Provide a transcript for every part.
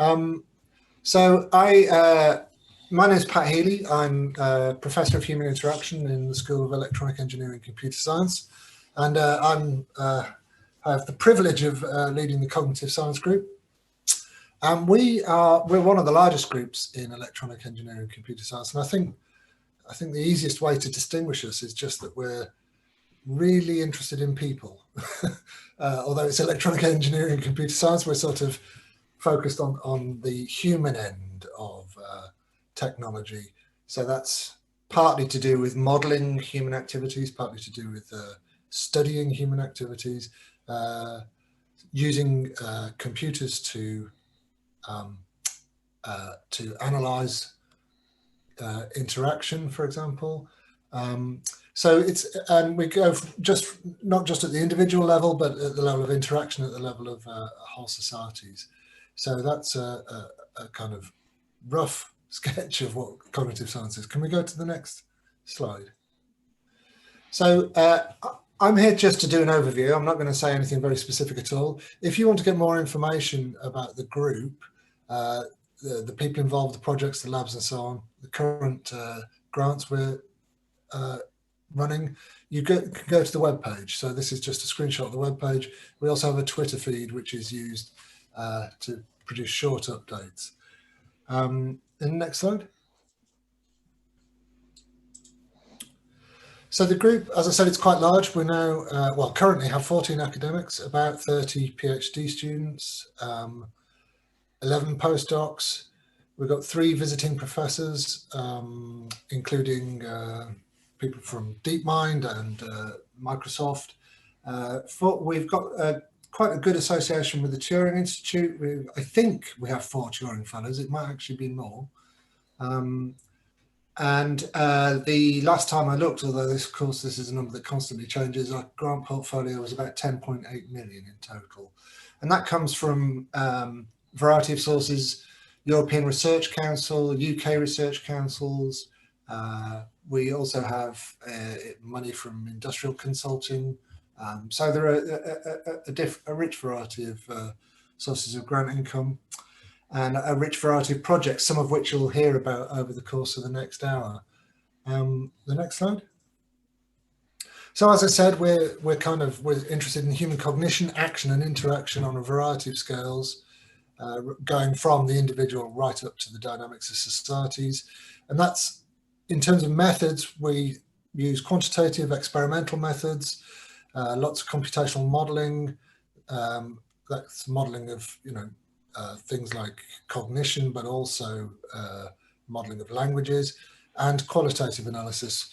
My name is Pat Healy. I'm a Professor of Human Interaction in the School of Electronic Engineering and Computer Science. And I have the privilege of leading the Cognitive Science Group. And we're one of the largest groups in electronic engineering and computer science. And I think the easiest way to distinguish us is just that we're really interested in people. Although it's electronic engineering and computer science, we're sort of focused on the human end of technology. So that's partly to do with modeling human activities, partly to do with studying human activities, using computers to analyze interaction, for example. And we go not just at the individual level, but at the level of interaction, at the level of whole societies. So that's a kind of rough sketch of what cognitive science is. Can we go to the next slide? So I'm here just to do an overview. I'm not going to say anything very specific at all. If you want to get more information about the group, the people involved, the projects, the labs and so on, the current grants we're running, you can go to the web page. So this is just a screenshot of the web page. We also have a Twitter feed which is used to produce short updates. In the next slide. So the group, as I said, it's quite large. We now, currently have 14 academics, about 30 PhD students, 11 postdocs. We've got 3 visiting professors, including people from DeepMind and Microsoft. We've got quite a good association with the Turing Institute. I think we have 4 Turing Fellows. It might actually be more. The last time I looked, although of course this is a number that constantly changes, our grant portfolio was about 10.8 million in total. And that comes from a variety of sources: European Research Council, UK Research Councils. We also have money from industrial consulting. So there are a rich variety of sources of grant income and a rich variety of projects, some of which you'll hear about over the course of the next hour. The next slide. So as I said, we're interested in human cognition, action and interaction on a variety of scales, going from the individual right up to the dynamics of societies. And that's, in terms of methods, we use quantitative experimental methods, lots of computational modeling. That's modeling of, things like cognition, but also modeling of languages, and qualitative analysis,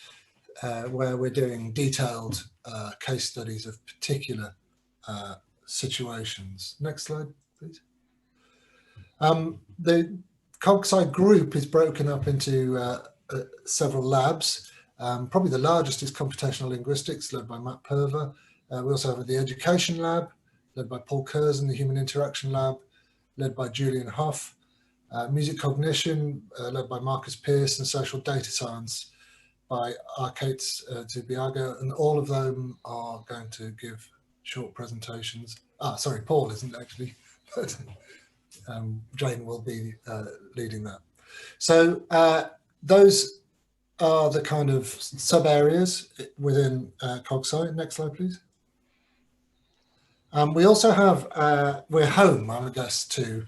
where we're doing detailed case studies of particular situations. Next slide, please. The Cogside group is broken up into several labs. Probably the largest is Computational Linguistics, led by Matt Purver. We also have the Education Lab, led by Paul Curzon, the Human Interaction Lab, led by Julian Huff, Music Cognition, led by Marcus Pearce, and Social Data Science by Arcates Zubiaga, and all of them are going to give short presentations. Sorry, Paul isn't actually, but Jane will be leading that. So those are the kind of sub-areas within Cogside. Next slide, please. We also have, we're home, I guess, to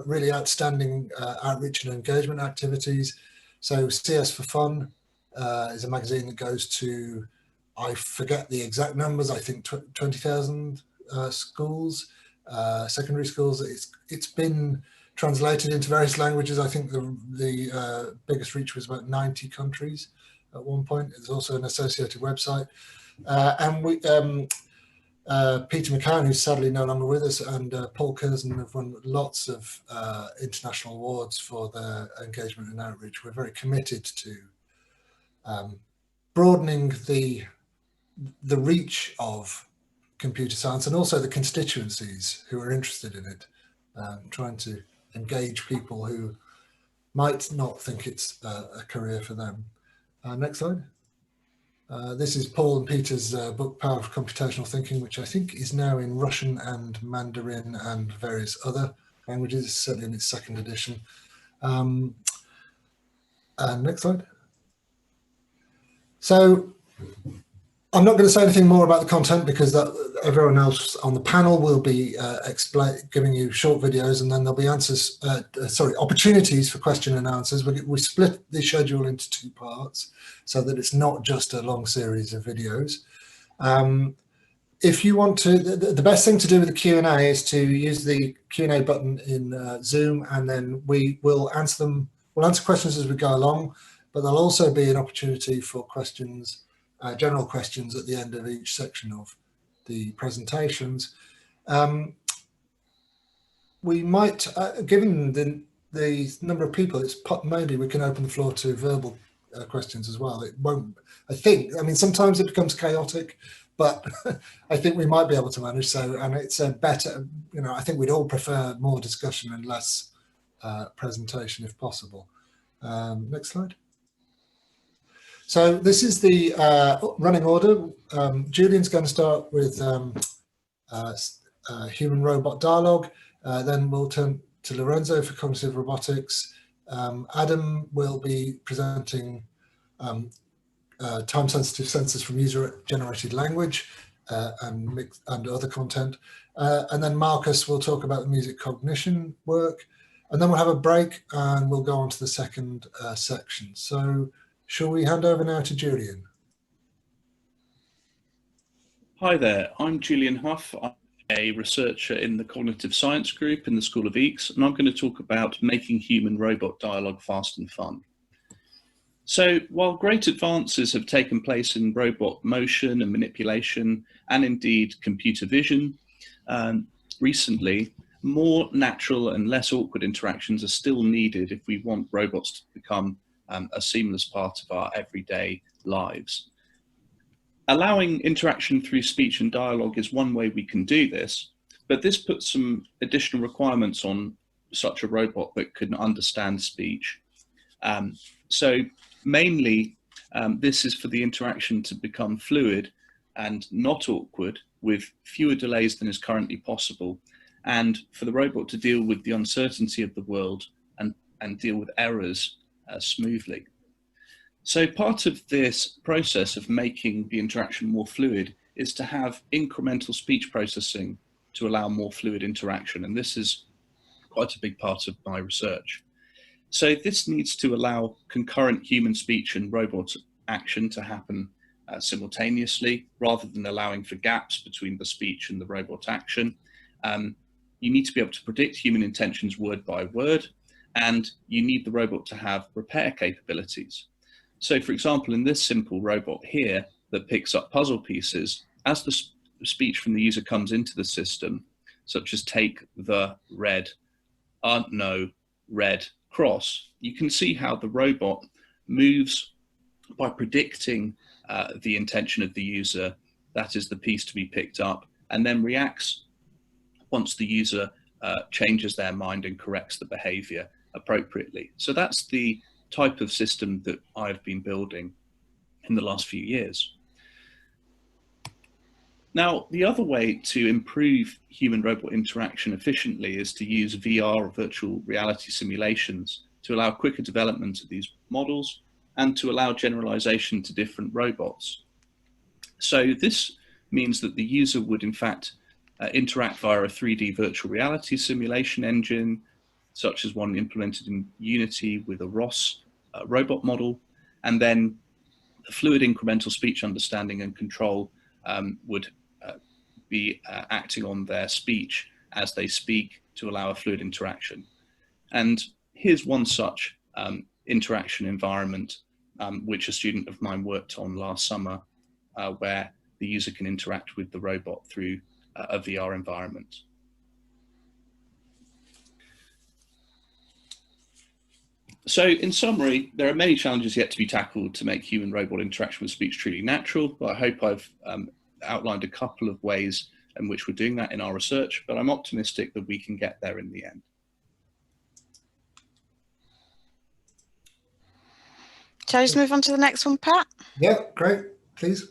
really outstanding outreach and engagement activities. So CS for Fun is a magazine that goes to, I forget the exact numbers, I think 20,000 schools, secondary schools. It's been translated into various languages. I think the biggest reach was about 90 countries at one point. There's also an associated website. And we, Peter McCann, who's sadly no longer with us, and Paul Curzon have won lots of international awards for their engagement and outreach. We're very committed to broadening the reach of computer science and also the constituencies who are interested in it, trying to engage people who might not think it's a career for them. Next slide. This is Paul and Peter's book, Power of Computational Thinking, which I think is now in Russian and Mandarin and various other languages, certainly in its second edition. Next slide. So I'm not going to say anything more about the content because everyone else on the panel will be giving you short videos, and then there'll be opportunities for question and answers. We split the schedule into 2 parts so that it's not just a long series of videos. If you want to, the best thing to do with the Q&A is to use the Q&A button in Zoom, and then we will answer them. We'll answer questions as we go along, but there'll also be an opportunity for questions, general questions at the end of each section of the presentations. We might, given the number of people, maybe we can open the floor to verbal questions as well. It won't, I mean, sometimes it becomes chaotic, but I think we might be able to manage. So, and it's a better, I think we'd all prefer more discussion and less presentation if possible. Next slide. So this is the running order. Julian's going to start with human-robot dialogue. Then we'll turn to Lorenzo for cognitive robotics. Adam will be presenting time-sensitive sensors from user-generated language and other content. And then Marcus will talk about the music cognition work. And then we'll have a break and we'll go on to the second section. So shall we hand over now to Julian? Hi there, I'm Julian Huff. I'm a researcher in the Cognitive Science Group in the School of EECS, and I'm going to talk about making human-robot dialogue fast and fun. So while great advances have taken place in robot motion and manipulation, and indeed computer vision, recently, more natural and less awkward interactions are still needed if we want robots to become a seamless part of our everyday lives. Allowing interaction through speech and dialogue is one way we can do this, but this puts some additional requirements on such a robot that can understand speech. So mainly, this is for the interaction to become fluid and not awkward with fewer delays than is currently possible, and for the robot to deal with the uncertainty of the world and deal with errors smoothly. So part of this process of making the interaction more fluid is to have incremental speech processing to allow more fluid interaction, and this is quite a big part of my research. So this needs to allow concurrent human speech and robot action to happen simultaneously, rather than allowing for gaps between the speech and the robot action. You need to be able to predict human intentions word by word, and you need the robot to have repair capabilities. So for example, in this simple robot here that picks up puzzle pieces, as the speech from the user comes into the system, such as take the red, no, red cross, you can see how the robot moves by predicting the intention of the user, that is the piece to be picked up, and then reacts once the user changes their mind and corrects the behavior appropriately. So that's the type of system that I've been building in the last few years. Now, the other way to improve human-robot interaction efficiently is to use VR or virtual reality simulations to allow quicker development of these models and to allow generalization to different robots. So this means that the user would in fact interact via a 3D virtual reality simulation engine, such as one implemented in Unity with a ROS robot model, and then the fluid incremental speech understanding and control would be acting on their speech as they speak to allow a fluid interaction. And here's one such interaction environment which a student of mine worked on last summer, where the user can interact with the robot through a VR environment. So in summary, there are many challenges yet to be tackled to make human-robot interaction with speech truly natural, but I hope I've outlined a couple of ways in which we're doing that in our research, but I'm optimistic that we can get there in the end. Shall I just move on to the next one, Pat? Yeah, great, please.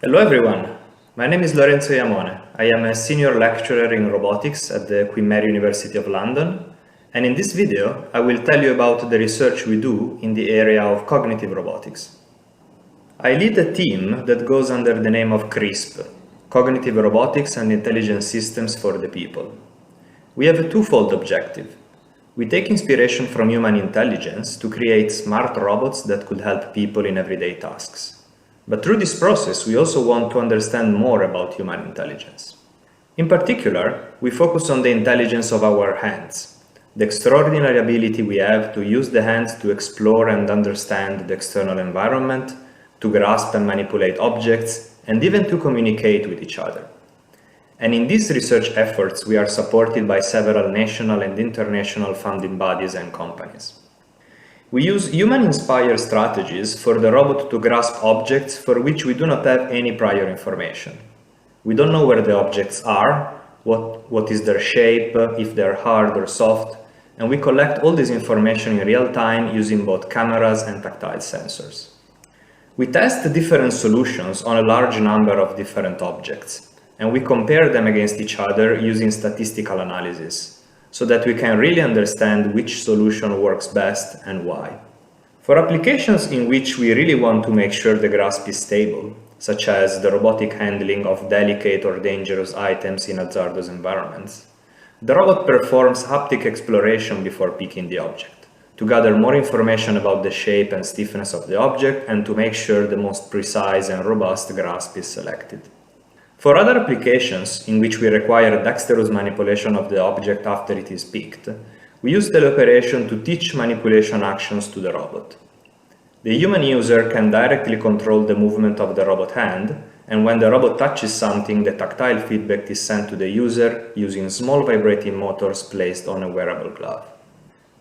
Hello everyone, My name is Lorenzo Iamone. I am a senior lecturer in robotics at the Queen Mary University of London, and in this video I will tell you about the research we do in the area of cognitive robotics. I lead a team that goes under the name of CRISP, Cognitive Robotics and Intelligent Systems for the People. We have a twofold objective. We take inspiration from human intelligence to create smart robots that could help people in everyday tasks. But through this process, we also want to understand more about human intelligence. In particular, we focus on the intelligence of our hands, the extraordinary ability we have to use the hands to explore and understand the external environment, to grasp and manipulate objects, and even to communicate with each other. And in these research efforts, we are supported by several national and international funding bodies and companies. We use human-inspired strategies for the robot to grasp objects for which we do not have any prior information. We don't know where the objects are, what is their shape, if they're hard or soft, and we collect all this information in real time using both cameras and tactile sensors. We test different solutions on a large number of different objects, and we compare them against each other using statistical analysis, so that we can really understand which solution works best and why. For applications in which we really want to make sure the grasp is stable, such as the robotic handling of delicate or dangerous items in hazardous environments, the robot performs haptic exploration before picking the object, to gather more information about the shape and stiffness of the object and to make sure the most precise and robust grasp is selected. For other applications in which we require dexterous manipulation of the object after it is picked, we use the operation to teach manipulation actions to the robot. The human user can directly control the movement of the robot hand, and when the robot touches something, the tactile feedback is sent to the user using small vibrating motors placed on a wearable glove.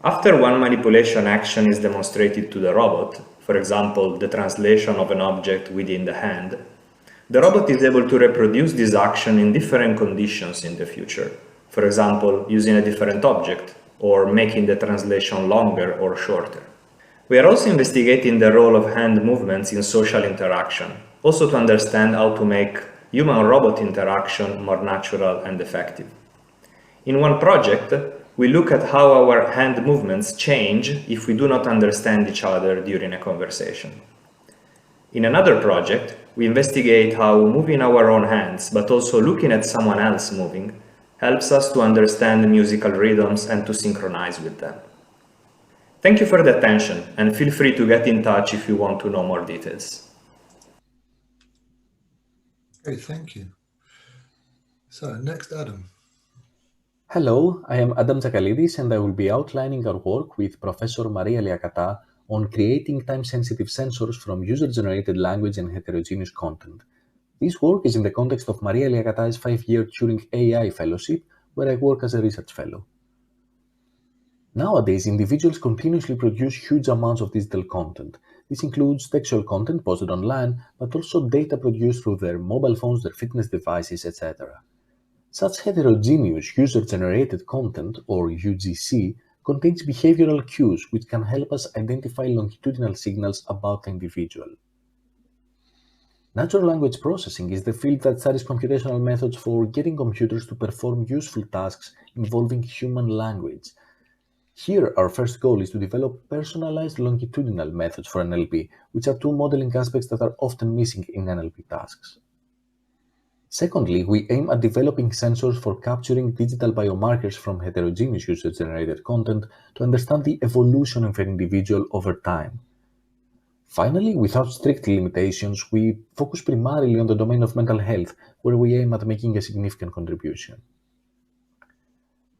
After one manipulation action is demonstrated to the robot, for example, the translation of an object within the hand, the robot is able to reproduce this action in different conditions in the future, for example, using a different object, or making the translation longer or shorter. We are also investigating the role of hand movements in social interaction, also to understand how to make human-robot interaction more natural and effective. In one project, we look at how our hand movements change if we do not understand each other during a conversation. In another project, we investigate how moving our own hands, but also looking at someone else moving, helps us to understand musical rhythms and to synchronize with them. Thank you for the attention, and feel free to get in touch if you want to know more details. Great, thank you. So next, Adam. Hello, I am Adam Zakalidis, and I will be outlining our work with Professor Maria Liakata on creating time-sensitive sensors from user-generated language and heterogeneous content. This work is in the context of Maria Liakata's 5-year Turing AI Fellowship, where I work as a research fellow. Nowadays, individuals continuously produce huge amounts of digital content. This includes textual content posted online, but also data produced through their mobile phones, their fitness devices, etc. Such heterogeneous user-generated content, or UGC, contains behavioral cues which can help us identify longitudinal signals about the individual. Natural language processing is the field that studies computational methods for getting computers to perform useful tasks involving human language. Here, our first goal is to develop personalized longitudinal methods for NLP, which are two modeling aspects that are often missing in NLP tasks. Secondly, we aim at developing sensors for capturing digital biomarkers from heterogeneous user-generated content to understand the evolution of an individual over time. Finally, without strict limitations, we focus primarily on the domain of mental health, where we aim at making a significant contribution.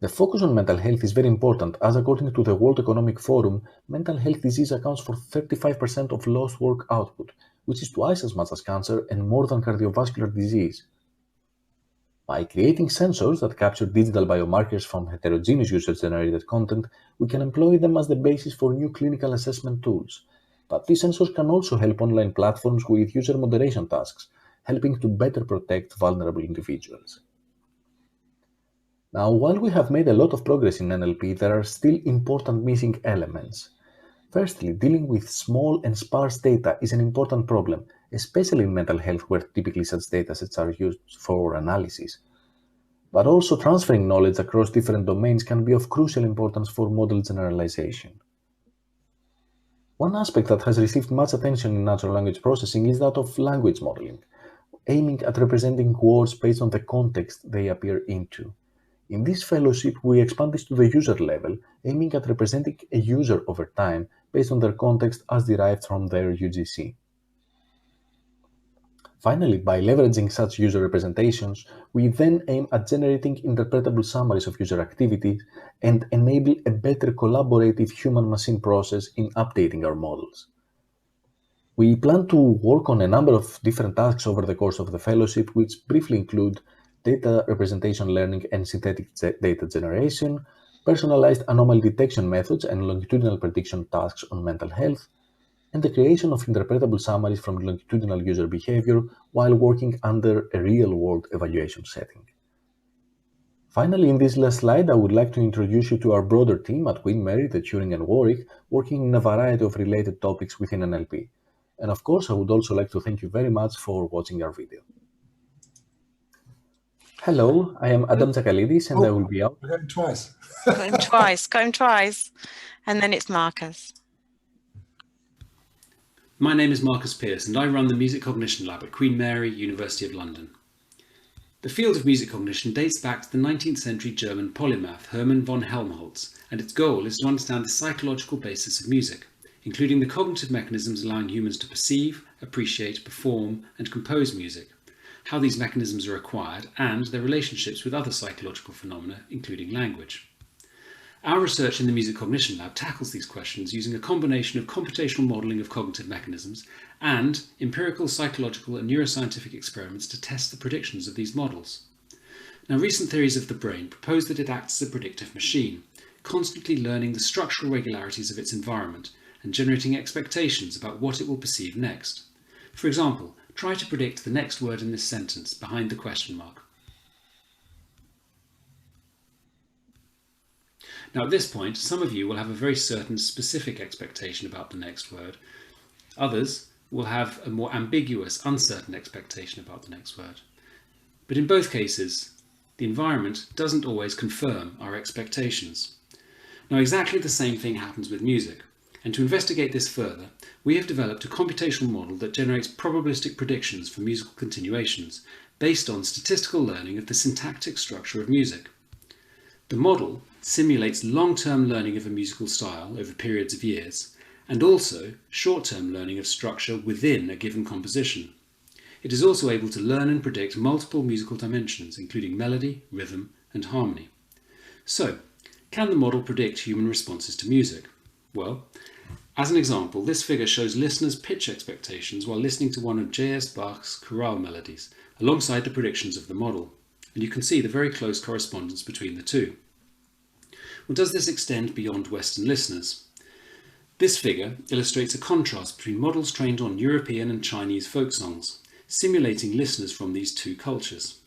The focus on mental health is very important, as according to the World Economic Forum, mental health disease accounts for 35% of lost work output, which is twice as much as cancer and more than cardiovascular disease. By creating sensors that capture digital biomarkers from heterogeneous user-generated content, we can employ them as the basis for new clinical assessment tools. But these sensors can also help online platforms with user moderation tasks, helping to better protect vulnerable individuals. Now, while we have made a lot of progress in NLP, there are still important missing elements. Firstly, dealing with small and sparse data is an important problem, especially in mental health where typically such datasets are used for analysis. But also transferring knowledge across different domains can be of crucial importance for model generalization. One aspect that has received much attention in natural language processing is that of language modeling, aiming at representing words based on the context they appear into. In this fellowship, we expand this to the user level, aiming at representing a user over time based on their context as derived from their UGC. Finally, by leveraging such user representations, we then aim at generating interpretable summaries of user activities and enable a better collaborative human-machine process in updating our models. We plan to work on a number of different tasks over the course of the fellowship, which briefly include data representation learning and synthetic data generation, personalized anomaly detection methods and longitudinal prediction tasks on mental health, and the creation of interpretable summaries from longitudinal user behavior while working under a real-world evaluation setting. Finally, in this last slide, I would like to introduce you to our broader team at Queen Mary, the Turing and Warwick, working in a variety of related topics within NLP. And of course, I would also like to thank you very much for watching our video. Hello, I am Adam Zakalidis, and I will be out. We're going twice. Got him twice. And then it's Marcus. My name is Marcus Pearce, and I run the Music Cognition Lab at Queen Mary, University of London. The field of music cognition dates back to the 19th century German polymath Hermann von Helmholtz, and its goal is to understand the psychological basis of music, including the cognitive mechanisms allowing humans to perceive, appreciate, perform, and compose music, how these mechanisms are acquired, and their relationships with other psychological phenomena, including language. Our research in the Music Cognition Lab tackles these questions using a combination of computational modelling of cognitive mechanisms and empirical psychological and neuroscientific experiments to test the predictions of these models. Now, recent theories of the brain propose that it acts as a predictive machine, constantly learning the structural regularities of its environment and generating expectations about what it will perceive next. For example, try to predict the next word in this sentence behind the question mark. Now at this point, some of you will have a very certain specific expectation about the next word. Others will have a more ambiguous, uncertain expectation about the next word. But in both cases, the environment doesn't always confirm our expectations. Now exactly the same thing happens with music. And to investigate this further, we have developed a computational model that generates probabilistic predictions for musical continuations based on statistical learning of the syntactic structure of music. The model simulates long-term learning of a musical style over periods of years, and also short-term learning of structure within a given composition. It is also able to learn and predict multiple musical dimensions, including melody, rhythm, and harmony. So, can the model predict human responses to music? Well, as an example, this figure shows listeners' pitch expectations while listening to one of J.S. Bach's chorale melodies, alongside the predictions of the model. And you can see the very close correspondence between the two. Well, does this extend beyond Western listeners? This figure illustrates a contrast between models trained on European and Chinese folk songs, simulating listeners from these two cultures.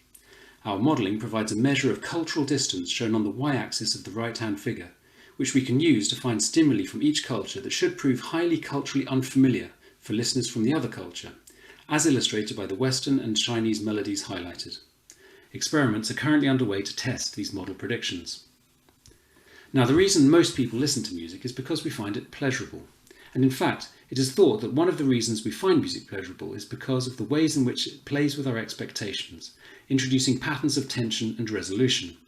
Our modelling provides a measure of cultural distance shown on the y-axis of the right-hand figure, which we can use to find stimuli from each culture that should prove highly culturally unfamiliar for listeners from the other culture, as illustrated by the Western and Chinese melodies highlighted. Experiments are currently underway to test these model predictions. Now, the reason most people listen to music is because we find it pleasurable. And in fact, it is thought that one of the reasons we find music pleasurable is because of the ways in which it plays with our expectations, introducing patterns of tension and resolution.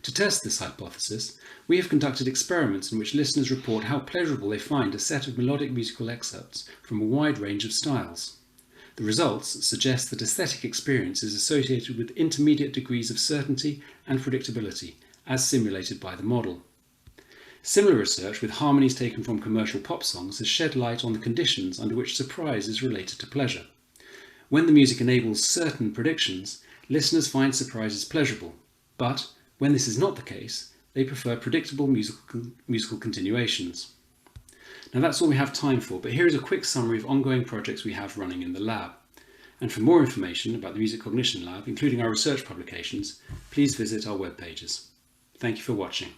To test this hypothesis, we have conducted experiments in which listeners report how pleasurable they find a set of melodic musical excerpts from a wide range of styles. The results suggest that aesthetic experience is associated with intermediate degrees of certainty and predictability, as simulated by the model. Similar research with harmonies taken from commercial pop songs has shed light on the conditions under which surprise is related to pleasure. When the music enables certain predictions, listeners find surprises pleasurable, but when this is not the case, they prefer predictable musical continuations. Now that's all we have time for, but here is a quick summary of ongoing projects we have running in the lab. And for more information about the Music Cognition Lab, including our research publications, please visit our web pages. Thank you for watching.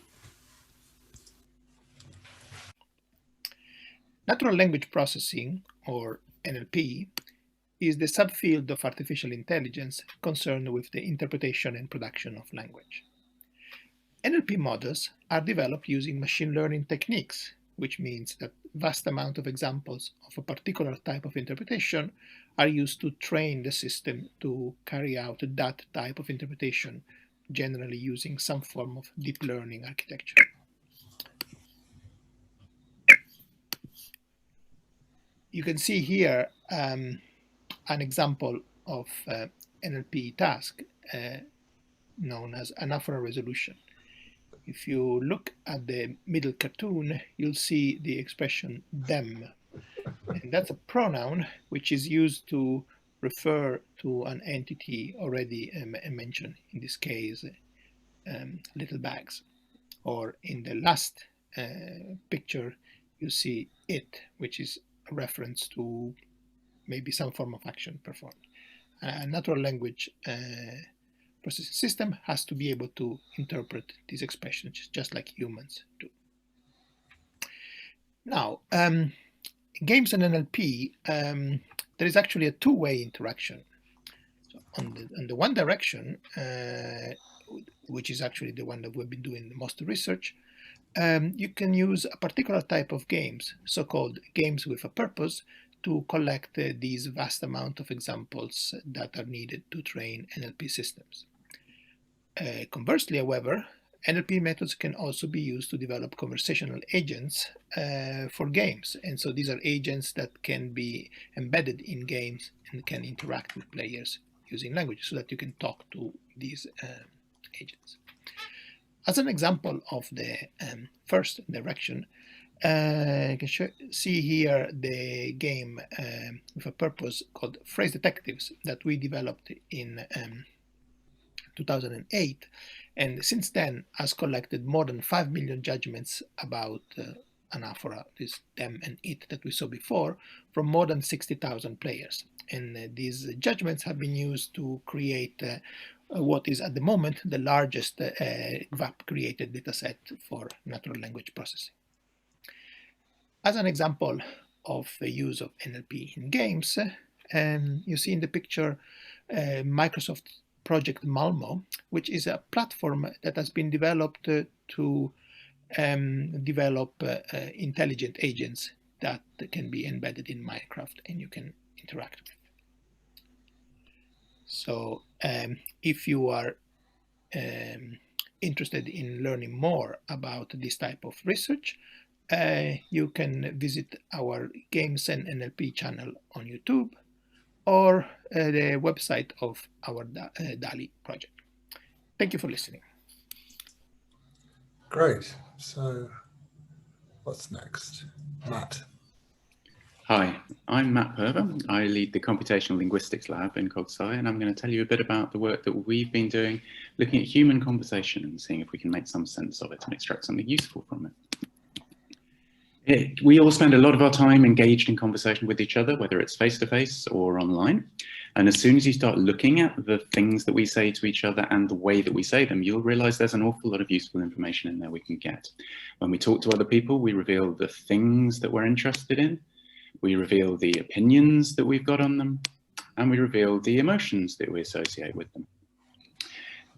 Natural language processing, or NLP, is the subfield of artificial intelligence concerned with the interpretation and production of language. NLP models are developed using machine learning techniques, which means that vast amount of examples of a particular type of interpretation are used to train the system to carry out that type of interpretation, generally using some form of deep learning architecture. You can see here an example of NLP task known as anaphora resolution. If you look at the middle cartoon, you'll see the expression them. And that's a pronoun which is used to refer to an entity already mentioned, in this case, little bags. Or in the last picture, you see it, which is a reference to maybe some form of action performed. A natural language processing system has to be able to interpret these expressions just like humans do. Now, games and NLP, there is actually a two-way interaction. So on the one direction, which is actually the one that we've been doing the most research, you can use a particular type of games, so-called games with a purpose, to collect these vast amount of examples that are needed to train NLP systems. Conversely, however, NLP methods can also be used to develop conversational agents for games. And so these are agents that can be embedded in games and can interact with players using language so that you can talk to these agents. As an example of the first direction, you can see here the game with a purpose called Phrase Detectives that we developed in 2008, and since then has collected more than 5 million judgments about anaphora, this them and it that we saw before, from more than 60,000 players. And these judgments have been used to create what is at the moment the largest GVAP-created dataset for natural language processing. As an example of the use of NLP in games, you see in the picture Microsoft Project Malmo, which is a platform that has been developed to develop intelligent agents that can be embedded in Minecraft and you can interact with. So if you are interested in learning more about this type of research, you can visit our Games and NLP channel on YouTube or the website of our DALI project. Thank you for listening. Great. So what's next? Matt. Hi, I'm Matt Purver. I lead the Computational Linguistics lab in Cogside, and I'm going to tell you a bit about the work that we've been doing, looking at human conversation and seeing if we can make some sense of it and extract something useful from it. We all spend a lot of our time engaged in conversation with each other, whether it's face-to-face or online. And as soon as you start looking at the things that we say to each other and the way that we say them, you'll realize there's an awful lot of useful information in there we can get. When we talk to other people, we reveal the things that we're interested in, we reveal the opinions that we've got on them, and we reveal the emotions that we associate with them.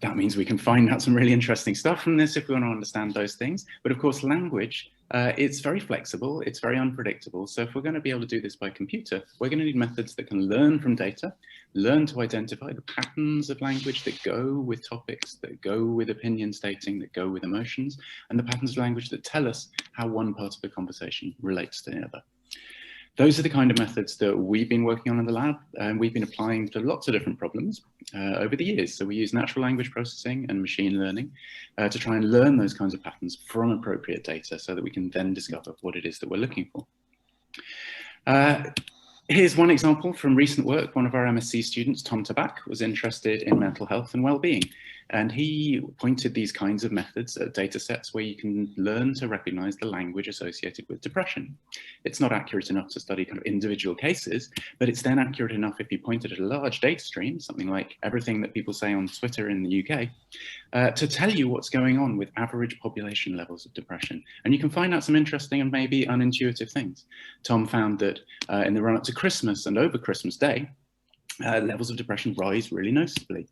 That means we can find out some really interesting stuff from this if we want to understand those things. But of course, language, it's very flexible, it's very unpredictable. So if we're going to be able to do this by computer, we're going to need methods that can learn from data, learn to identify the patterns of language that go with topics, that go with opinion stating, that go with emotions, and the patterns of language that tell us how one part of the conversation relates to the other. Those are the kind of methods that we've been working on in the lab, and we've been applying to lots of different problems over the years. So we use natural language processing and machine learning to try and learn those kinds of patterns from appropriate data so that we can then discover what it is that we're looking for. Here's one example from recent work. One of our MSc students, Tom Tabak, was interested in mental health and well-being. And he pointed these kinds of methods at data sets where you can learn to recognize the language associated with depression. It's not accurate enough to study kind of individual cases, but it's then accurate enough if you pointed at a large data stream, something like everything that people say on Twitter in the UK, to tell you what's going on with average population levels of depression. And you can find out some interesting and maybe unintuitive things. Tom found that in the run-up to Christmas and over Christmas Day, levels of depression rise really noticeably.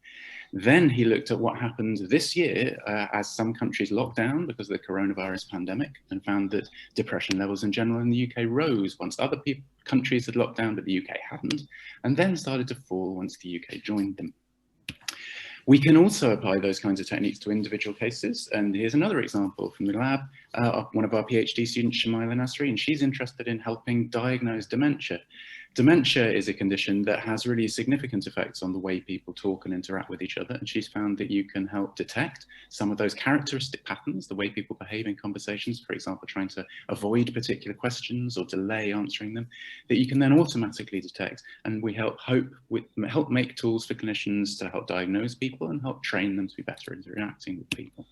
Then he looked at what happened this year as some countries locked down because of the coronavirus pandemic, and found that depression levels in general in the UK rose once other countries had locked down but the UK hadn't, and then started to fall once the UK joined them. We can also apply those kinds of techniques to individual cases, and here's another example from the lab, one of our PhD students, Shamila Nasri, and she's interested in helping diagnose dementia. Dementia is a condition that has really significant effects on the way people talk and interact with each other, and she's found that you can help detect some of those characteristic patterns, the way people behave in conversations, for example, trying to avoid particular questions or delay answering them, that you can then automatically detect, and we help make tools for clinicians to help diagnose people and help train them to be better at interacting with people.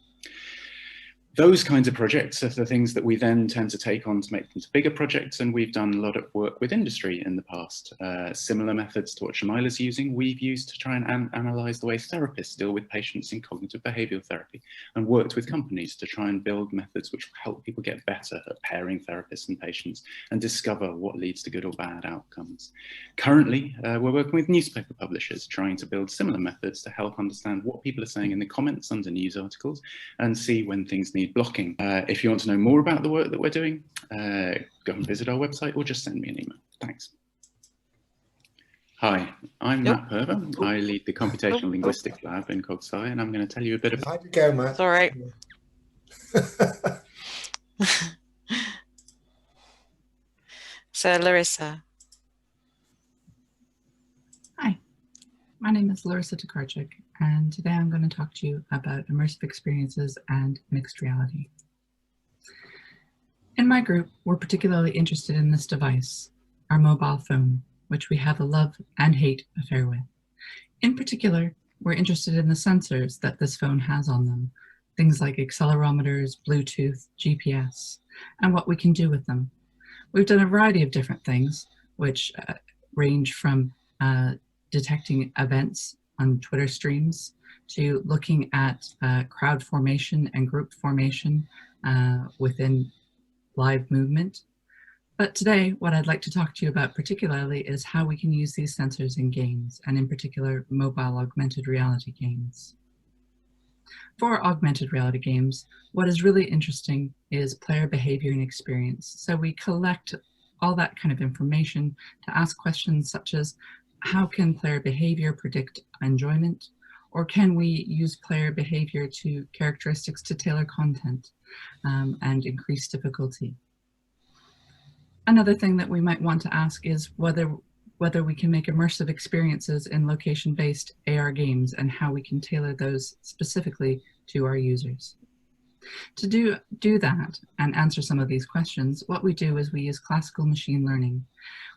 Those kinds of projects are the things that we then tend to take on to make them to bigger projects, and we've done a lot of work with industry in the past. Similar methods to what Shamila's using, we've used to try and analyze the way therapists deal with patients in cognitive behavioral therapy, and worked with companies to try and build methods which help people get better at pairing therapists and patients and discover what leads to good or bad outcomes. Currently, we're working with newspaper publishers, trying to build similar methods to help understand what people are saying in the comments under news articles and see when things need blocking. If you want to know more about the work that we're doing, go and visit our website or just send me an email. Thanks. Hi, I'm Matt Purver. I lead the Computational Linguistics lab in Cogside, and I'm going to tell you a bit about... How'd you go, Matt? It's all right. So, Larissa. Hi, my name is Larissa Tokarczyk, and today I'm going to talk to you about immersive experiences and mixed reality. In my group, we're particularly interested in this device, our mobile phone, which we have a love and hate affair with. In particular, we're interested in the sensors that this phone has on them, things like accelerometers, Bluetooth, GPS, and what we can do with them. We've done a variety of different things, which range from detecting events on Twitter streams to looking at crowd formation and group formation within live movement. But today, what I'd like to talk to you about particularly is how we can use these sensors in games, and in particular, mobile augmented reality games. For augmented reality games, what is really interesting is player behavior and experience. So we collect all that kind of information to ask questions such as, how can player behavior predict enjoyment? Or can we use player behavior to characteristics to tailor content and increase difficulty? Another thing that we might want to ask is whether we can make immersive experiences in location-based AR games and how we can tailor those specifically to our users. To do that and answer some of these questions, what we do is we use classical machine learning.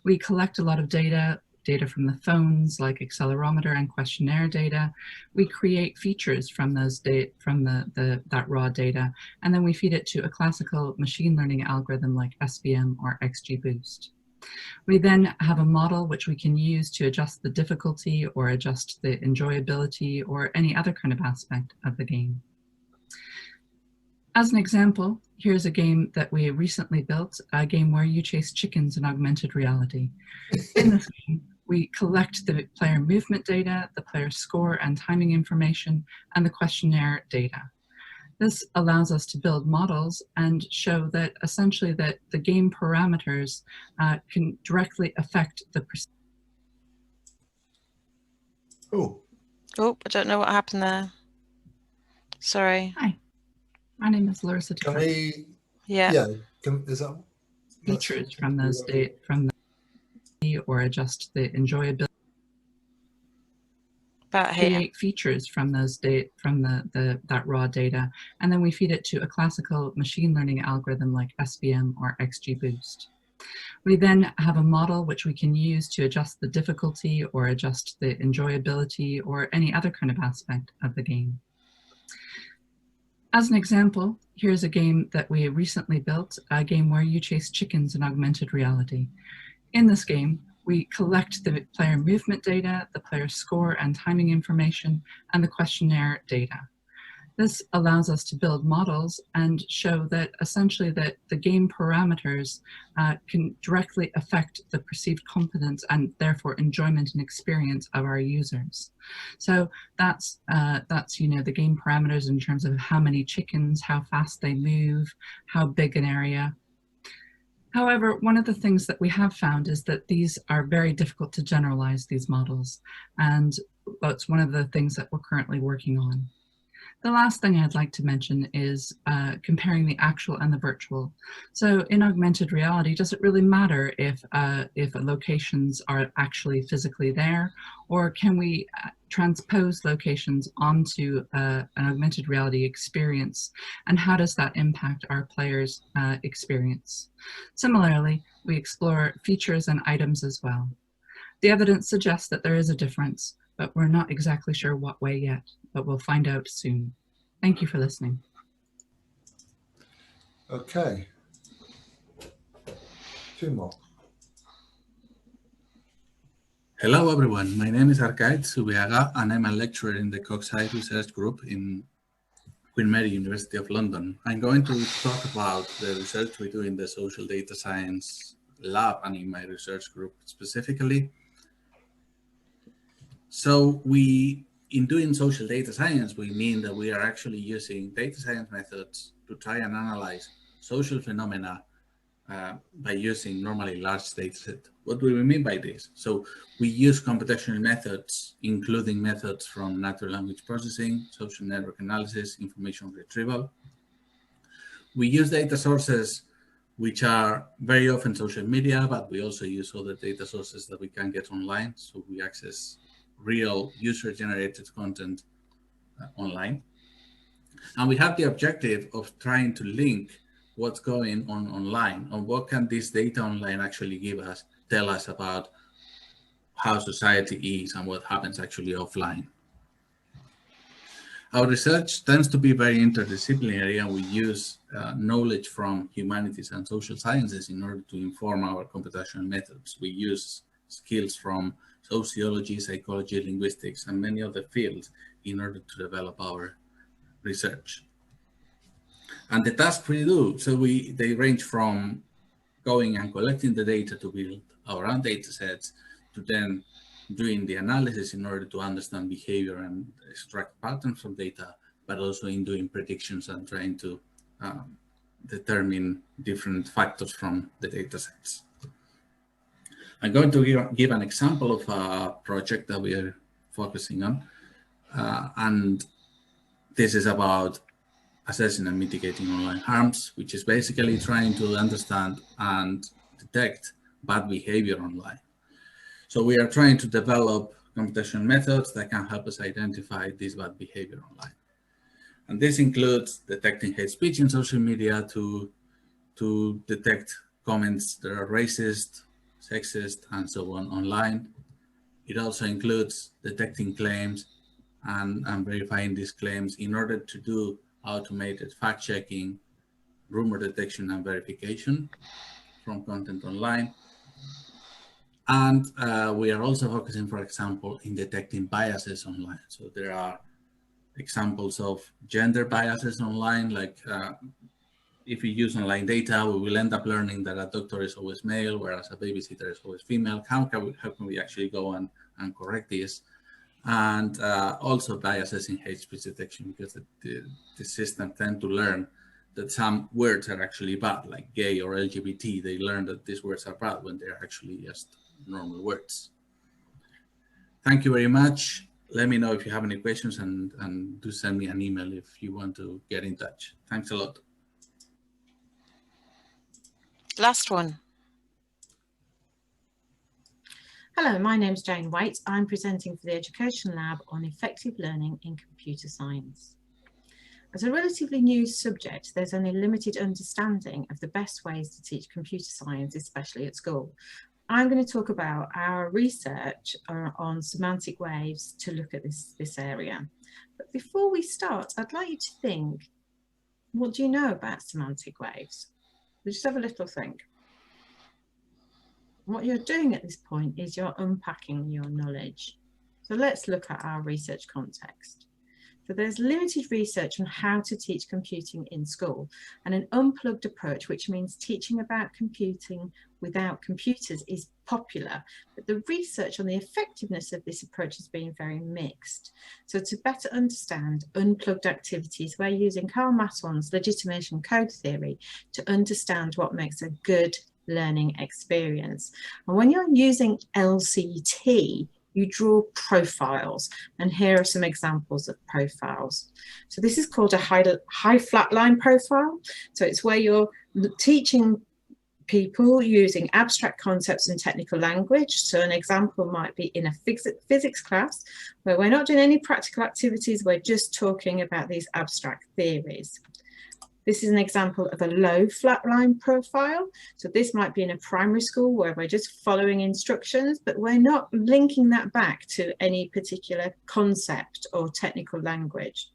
We collect a lot of data from the phones, like accelerometer and questionnaire data. We create features from those that raw data, and then we feed it to a classical machine learning algorithm like SVM or XGBoost. We then have a model which we can use to adjust the difficulty or adjust the enjoyability or any other kind of aspect of the game. As an example, here's a game that we recently built, a game where you chase chickens in augmented reality. In this game, we collect the player movement data, the player score and timing information, and the questionnaire data. This allows us to build models and show that essentially that the game parameters can directly affect the perception. Oh, I don't know what happened there. Sorry. Hi, my name is Larissa. can we? Yeah. Is that features from those or adjust the enjoyability. About here. Create features from those that raw data, and then we feed it to a classical machine learning algorithm like SVM or XGBoost. We then have a model which we can use to adjust the difficulty or adjust the enjoyability or any other kind of aspect of the game. As an example, here's a game that we recently built, a game where you chase chickens in augmented reality. In this game, we collect the player movement data, the player score and timing information, and the questionnaire data. This allows us to build models and show that essentially that the game parameters can directly affect the perceived competence and therefore enjoyment and experience of our users. So that's the game parameters in terms of how many chickens, how fast they move, how big an area. However, one of the things that we have found is that these are very difficult to generalize, these models, and that's one of the things that we're currently working on. The last thing I'd like to mention is comparing the actual and the virtual. So in augmented reality, does it really matter if locations are actually physically there, or can we transpose locations onto an augmented reality experience, and how does that impact our players' experience? Similarly, we explore features and items as well. The evidence suggests that there is a difference, but we're not exactly sure what way yet, but we'll find out soon. Thank you for listening. Okay. Two more. Hello, everyone. My name is Arcade Zubiaga, and I'm a lecturer in the Cogside research group in Queen Mary, University of London. I'm going to talk about the research we do in the social data science lab and in my research group specifically. So in doing social data science, we mean that we are actually using data science methods to try and analyze social phenomena by using normally large data set. What do we mean by this? So we use computational methods, including methods from natural language processing, social network analysis, information retrieval. We use data sources which are very often social media, but we also use other data sources that we can get online. So we access real user-generated content online. And we have the objective of trying to link what's going on online and what can this data online actually tell us about how society is and what happens actually offline. Our research tends to be very interdisciplinary, and we use knowledge from humanities and social sciences in order to inform our computational methods. We use skills from sociology, psychology, linguistics, and many other fields in order to develop our research. And the tasks we do, so they range from going and collecting the data to build our own data sets, to then doing the analysis in order to understand behavior and extract patterns from data, but also in doing predictions and trying to determine different factors from the data sets. I'm going to give an example of a project that we are focusing on, and this is about assessing and mitigating online harms, which is basically trying to understand and detect bad behavior online. So we are trying to develop computational methods that can help us identify this bad behavior online. And this includes detecting hate speech in social media to detect comments that are racist, sexist, and so on online. It also includes detecting claims and verifying these claims in order to do automated fact-checking, rumor detection, and verification from content online. And we are also focusing, for example, in detecting biases online. So there are examples of gender biases online, like if we use online data, we will end up learning that a doctor is always male, whereas a babysitter is always female. How can we actually go and correct this? And also biases in hate speech detection, because the system tend to learn that some words are actually bad, like gay or LGBT. They learn that these words are bad when they're actually just normal words. Thank you very much. Let me know if you have any questions, and do send me an email if you want to get in touch. Thanks a lot. Last one. Hello, my name's Jane Waite. I'm presenting for the Education Lab on effective learning in computer science. As a relatively new subject, there's only limited understanding of the best ways to teach computer science, especially at school. I'm going to talk about our research on semantic waves to look at this area. But before we start, I'd like you to think, what do you know about semantic waves? Just have a little think. What you're doing at this point is you're unpacking your knowledge. So let's look at our research context. So there's limited research on how to teach computing in school, and an unplugged approach, which means teaching about computing without computers, is popular, but the research on the effectiveness of this approach has been very mixed. So to better understand unplugged activities, we're using Karl Masson's legitimation code theory to understand what makes a good learning experience. And when you're using LCT, you draw profiles, and here are some examples of profiles. So this is called a high flatline profile. So it's where you're teaching people using abstract concepts and technical language. So an example might be in a physics class where we're not doing any practical activities, we're just talking about these abstract theories. This is an example of a low flatline profile. So this might be in a primary school where we're just following instructions, but we're not linking that back to any particular concept or technical language.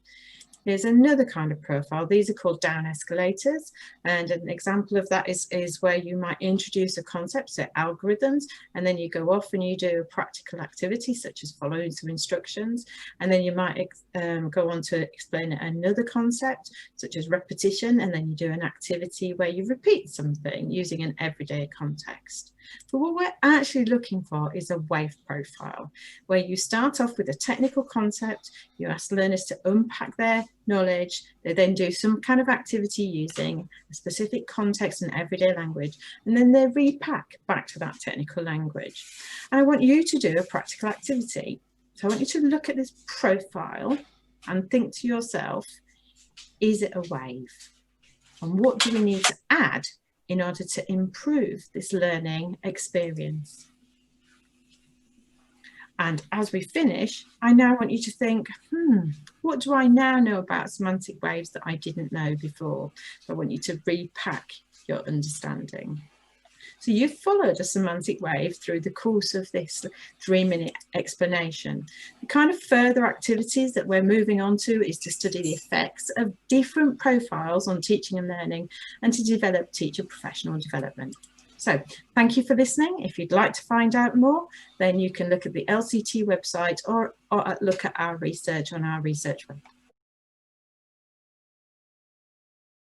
Here's another kind of profile. These are called down escalators. And an example of that is where you might introduce a concept, so algorithms, and then you go off and you do a practical activity such as following some instructions. And then you might go on to explain another concept such as repetition. And then you do an activity where you repeat something using an everyday context. But what we're actually looking for is a wave profile, where you start off with a technical concept, you ask learners to unpack their knowledge, they then do some kind of activity using a specific context and everyday language, and then they repack back to that technical language. And I want you to do a practical activity. So I want you to look at this profile and think to yourself, is it a wave? And what do we need to add in order to improve this learning experience? And as we finish, I now want you to think, what do I now know about semantic waves that I didn't know before? So I want you to repack your understanding. So you've followed a semantic wave through the course of this 3-minute explanation. The kind of further activities that we're moving on to is to study the effects of different profiles on teaching and learning and to develop teacher professional development. So thank you for listening. If you'd like to find out more, then you can look at the LCT website or look at our research on our research web.